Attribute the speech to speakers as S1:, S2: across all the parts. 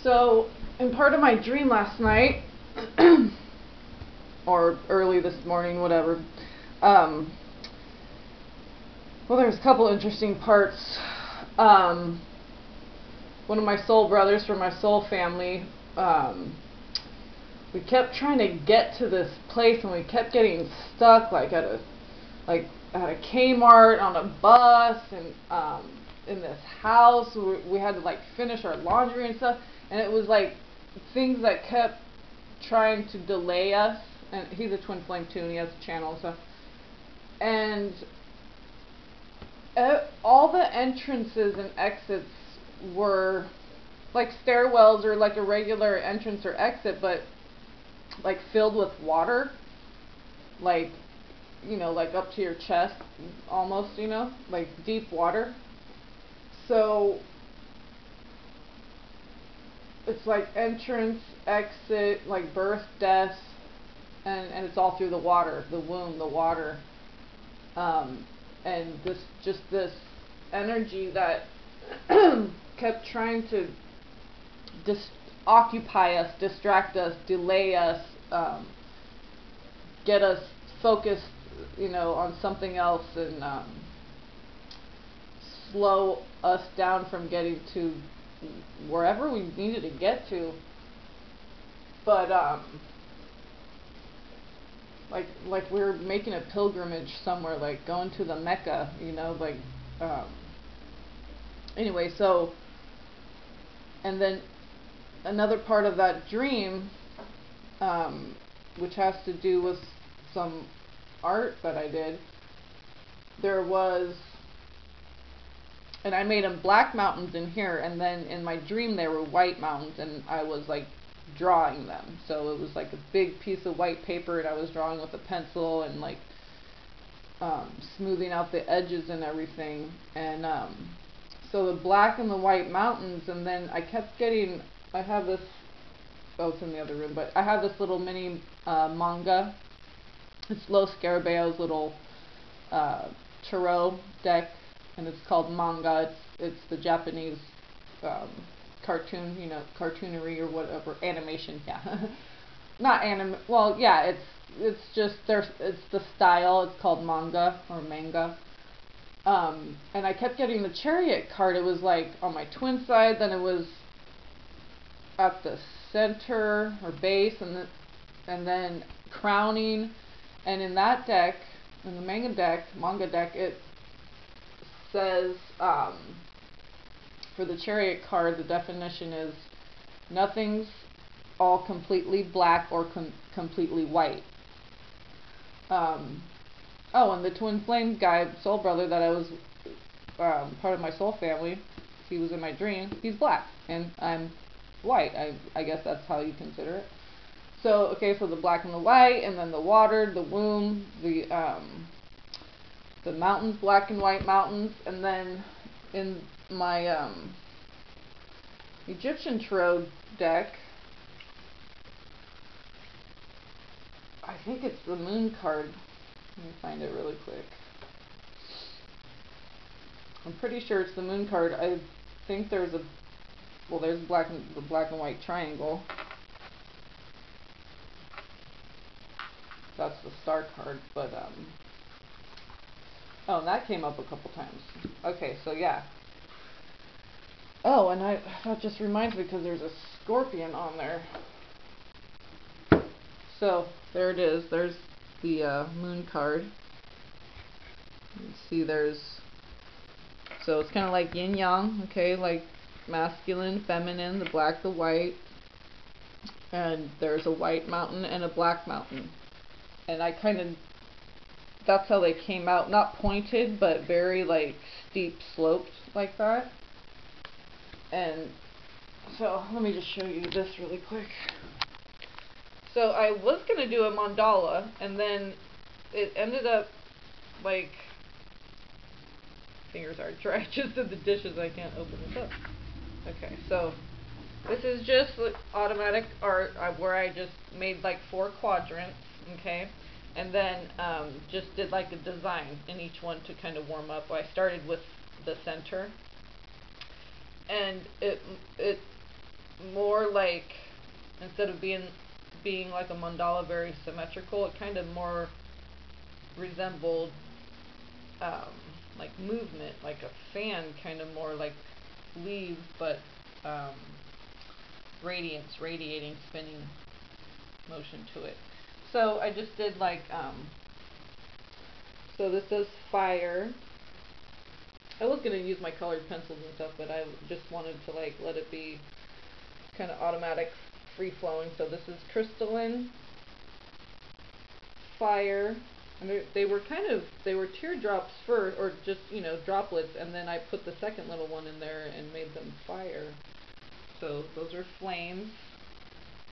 S1: So, in part of my dream last night, or early this morning, whatever, well, there's a couple interesting parts. One of my soul brothers from my soul family, we kept trying to get to this place, and we kept getting stuck, like at a Kmart, on a bus, and in this house. We had to like finish our laundry and stuff, and it was like things that kept trying to delay us. And he's a twin flame too, and he has a channel and stuff. And all the entrances and exits were like stairwells or like a regular entrance or exit, but like filled with water, like, you know, like up to your chest almost, you know, like deep water. So it's like entrance, exit, like birth, death, and it's all through the water, the womb, the water. And this energy that kept trying to occupy us, distract us, delay us, get us focused, you know, on something else, and slow us down from getting to wherever we needed to get to. But like we were making a pilgrimage somewhere, like going to the Mecca, you know, like anyway. So, and then another part of that dream, which has to do with some art that I did, there was, and I made them black mountains in here, and then in my dream they were white mountains, and I was like drawing them. So it was like a big piece of white paper, and I was drawing with a pencil and like smoothing out the edges and everything. And so the black and the white mountains, and then I kept getting, I have this, oh, it's in the other room, but I have this little mini manga. It's Lo Scarabaeo's little tarot deck, and it's called manga. It's the Japanese cartoon, you know, cartoonery or whatever, animation, yeah. Not anim, well, yeah, it's just, it's the style, it's called manga or manga. And I kept getting the Chariot card. It was like on my twin side, then it was at the center or base, and then crowning. And in that deck, in the manga deck, it says, for the Chariot card, the definition is nothing's all completely black or completely white. Oh, and the twin flame guy, soul brother that I was part of my soul family, he was in my dream. He's black, and I'm white. I guess that's how you consider it. So, okay, so the black and the white, and then the water, the womb, the mountains, black and white mountains, and then in my Egyptian tarot deck, I think it's the moon card. Let me find it really quick. I'm pretty sure it's the moon card. I think there's a, well, there's the black and white triangle. That's the star card, but oh, and that came up a couple times. Okay, so yeah. Oh, and that just reminds me, because there's a scorpion on there. So there it is. There's the moon card. You see, so it's kind of like yin yang, okay, like masculine, feminine, the black, the white, and there's a white mountain and a black mountain. And I kind of, that's how they came out, not pointed, but very like steep sloped like that. And so let me just show you this really quick. So I was going to do a mandala, and then it ended up like, fingers are dry, just did the dishes, I can't open this up. Okay, so this is just automatic art where I just made like 4 quadrants, okay, and then just did like a design in each one to kind of warm up. I started with the center, and it more like, instead of being like a mandala very symmetrical, it kind of more resembled like movement, like a fan, kind of more like leaves, but radiance, radiating, spinning motion to it. So I just did like, so this says fire. I was going to use my colored pencils and stuff, but I just wanted to like let it be kind of automatic, free flowing. So this is crystalline fire, and they were teardrops first, or just, you know, droplets, and then I put the second little one in there and made them fire. So those are flames,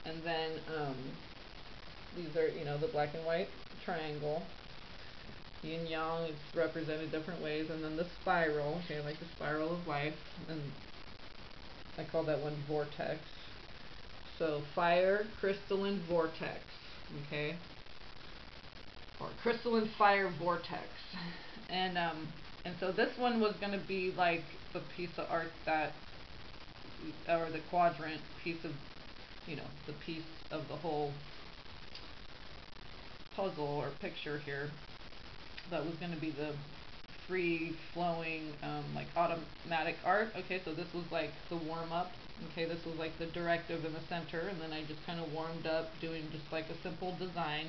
S1: and then these are, you know, the black and white triangle. Yin yang is represented different ways, and then the spiral, okay, like the spiral of life, and I call that one vortex. So fire, crystalline vortex, okay, or crystalline fire vortex, and so this one was going to be like the piece of art that, or the quadrant piece of, you know, the piece of the whole puzzle or picture here. That was going to be the free flowing, like automatic art. Okay, so this was like the warm up. Okay, this was like the directive in the center, and then I just kind of warmed up doing just like a simple design,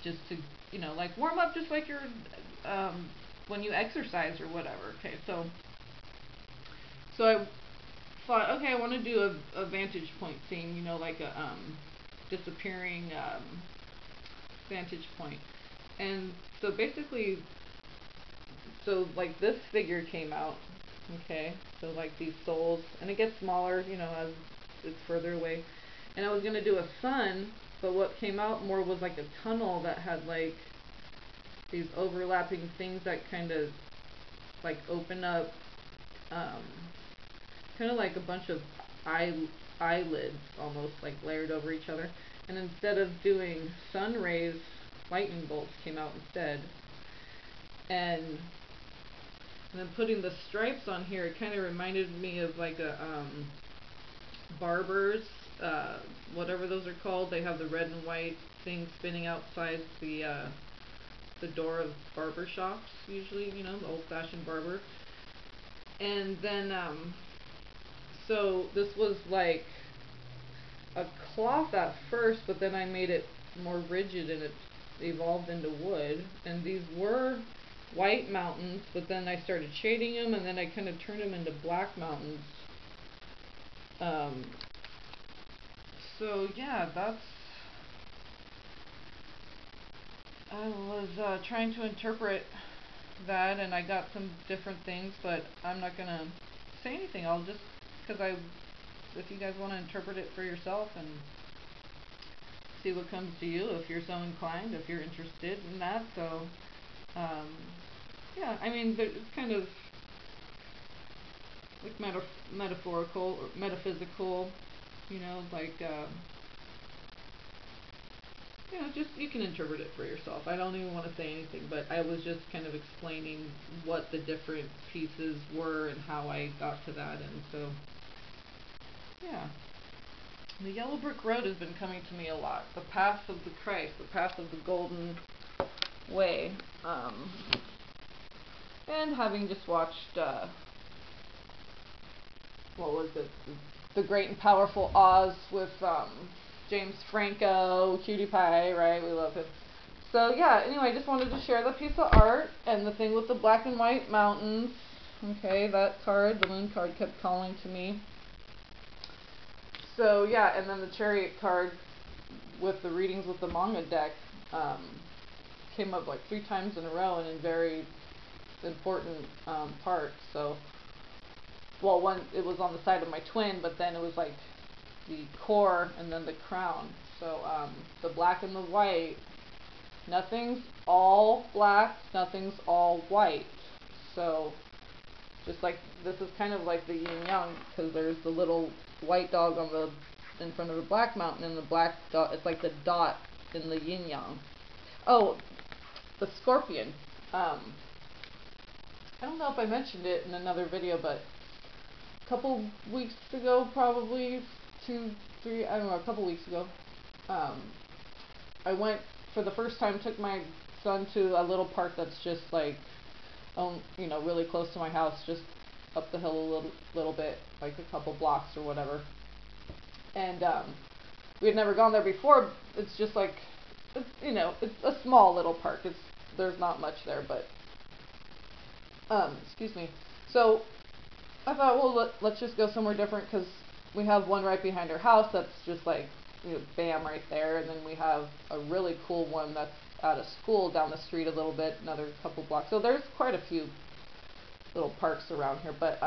S1: just to, you know, like warm up, just like you're when you exercise or whatever. Okay, so I thought, okay, I want to do a vantage point scene, you know, like a disappearing vantage point. And so basically, so like this figure came out, okay, so like these souls, and it gets smaller, you know, as it's further away. And I was going to do a sun, but what came out more was like a tunnel that had like these overlapping things that kind of like open up, kind of like a bunch of eyelids almost, like layered over each other. And instead of doing sun rays, lightning bolts came out instead. And then putting the stripes on here, it kind of reminded me of like a barber's, whatever those are called. They have the red and white thing spinning outside the door of barber shops, usually, you know, the old-fashioned barber. And then so this was like a cloth at first, but then I made it more rigid and it evolved into wood. And these were white mountains, but then I started shading them, and then I kind of turned them into black mountains. So yeah, I was trying to interpret that, and I got some different things, but I'm not gonna say anything. I'll just, because if you guys want to interpret it for yourself and see what comes to you, if you're so inclined, if you're interested in that. So yeah, I mean, it's kind of like metaphorical or metaphysical, you know, like you know, just, you can interpret it for yourself. I don't even want to say anything, but I was just kind of explaining what the different pieces were and how I got to that. And so yeah, the yellow brick road has been coming to me a lot. The path of the Christ, the path of the golden way. And having just watched, what was it? The Great and Powerful Oz with James Franco, Cutie Pie, right? We love him. So yeah, anyway, I just wanted to share the piece of art and the thing with the black and white mountains. Okay, that card, the moon card, kept calling to me. So yeah, and then the chariot card with the readings with the manga deck came up like 3 times in a row and in very important parts. So, well, one, it was on the side of my twin, but then it was like the core and then the crown. So the black and the white, nothing's all black, nothing's all white. So just like, this is kind of like the yin yang, because there's the little white dog on the in front of the black mountain, and the black dot, it's like the dot in the yin yang. Oh, the scorpion. I don't know if I mentioned it in another video, but couple weeks ago, probably 2, 3, I don't know, a couple weeks ago, I went for the first time, took my son to a little park that's just like, you know, really close to my house, just up the hill a little bit, like a couple blocks or whatever. And we had never gone there before. It's just like, you know, it's a small little park. There's not much there, but excuse me. So I thought, well, let's just go somewhere different, because we have one right behind our house that's just like, you know, bam, right there. And then we have a really cool one that's at a school down the street a little bit, another couple blocks. So there's quite a few little parks around here, but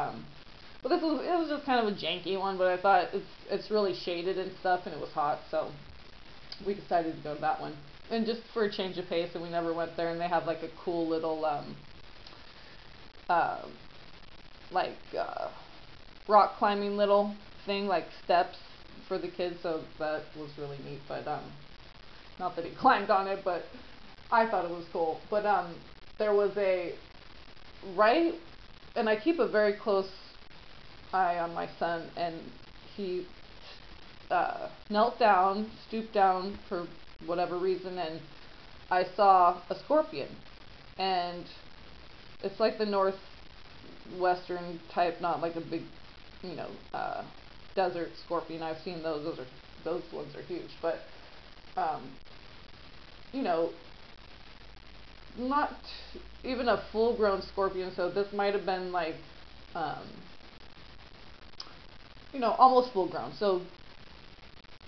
S1: it was just kind of a janky one. But I thought it's really shaded and stuff, and it was hot, so we decided to go to that one, and just for a change of pace. And we never went there, and they have like a cool little rock climbing little thing, like steps for the kids, so that was really neat. But not that he climbed on it, but I thought it was cool. But there was and I keep a very close eye on my son, and he knelt down, stooped down for whatever reason, and I saw a scorpion. And it's like the northwestern type, not like a big, you know, desert scorpion. I've seen those. Those ones are huge, but you know, not even a full-grown scorpion. So this might have been like, you know, almost full-grown. So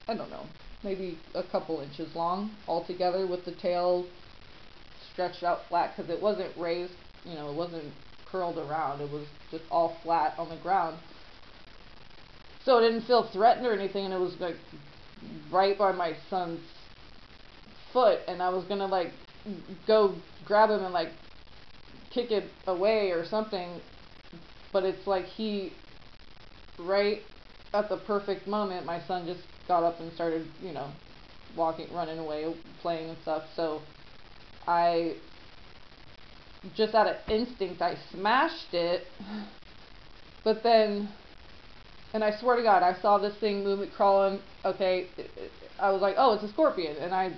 S1: I don't know, maybe a couple inches long altogether, with the tail stretched out flat, because it wasn't raised, you know, it wasn't curled around. It was just all flat on the ground. So it didn't feel threatened or anything, and it was like right by my son's foot, and I was gonna like go grab him and like kick it away or something, but it's like right at the perfect moment, my son just got up and started, you know, running away, playing and stuff. So I just out of instinct, I smashed it, but then, and I swear to God, I saw this thing moving, crawling. Okay, I was like, oh, it's a scorpion, and I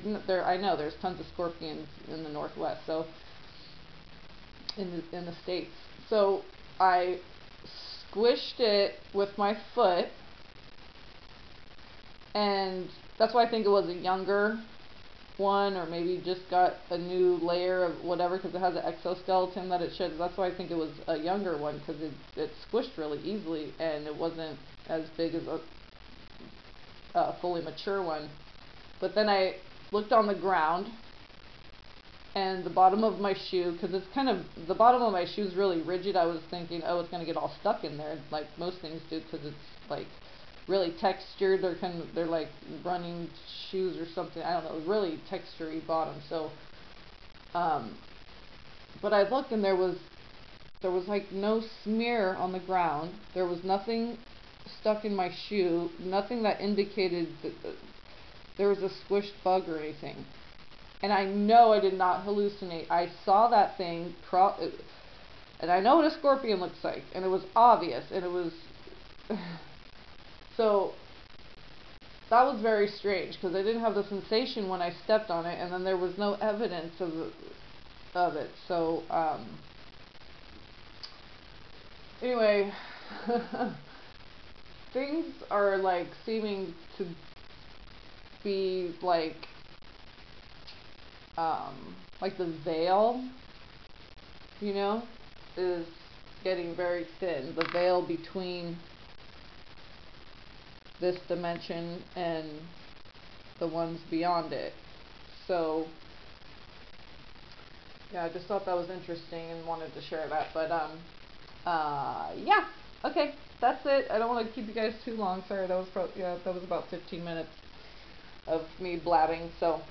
S1: know there's tons of scorpions in the Northwest, so in the States. So I squished it with my foot, and that's why I think it was a younger one, or maybe just got a new layer of whatever, because it has an exoskeleton that it should. That's why I think it was a younger one, because it squished really easily, and it wasn't as big as a fully mature one. But then I looked on the ground, and the bottom of my shoe, because it's kind of, the bottom of my shoe is really rigid. I was thinking, oh, it's going to get all stuck in there, like most things do, because it's like really textured. They're like running shoes or something. I don't know, really textury bottom. So, but I looked, and there was like no smear on the ground. There was nothing stuck in my shoe. Nothing that indicated that there was a squished bug or anything. And I know I did not hallucinate. I saw that thing crawl, and I know what a scorpion looks like, and it was obvious, and it was so that was very strange, because I didn't have the sensation when I stepped on it, and then there was no evidence of it. So anyway, things are like seeming to be like the veil, you know, is getting very thin. The veil between this dimension and the ones beyond it. So yeah, I just thought that was interesting and wanted to share that. But yeah, okay, that's it. I don't want to keep you guys too long. Sorry, that was about 15 minutes of me blabbing. So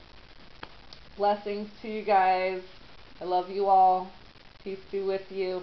S1: blessings to you guys. I love you all. Peace be with you.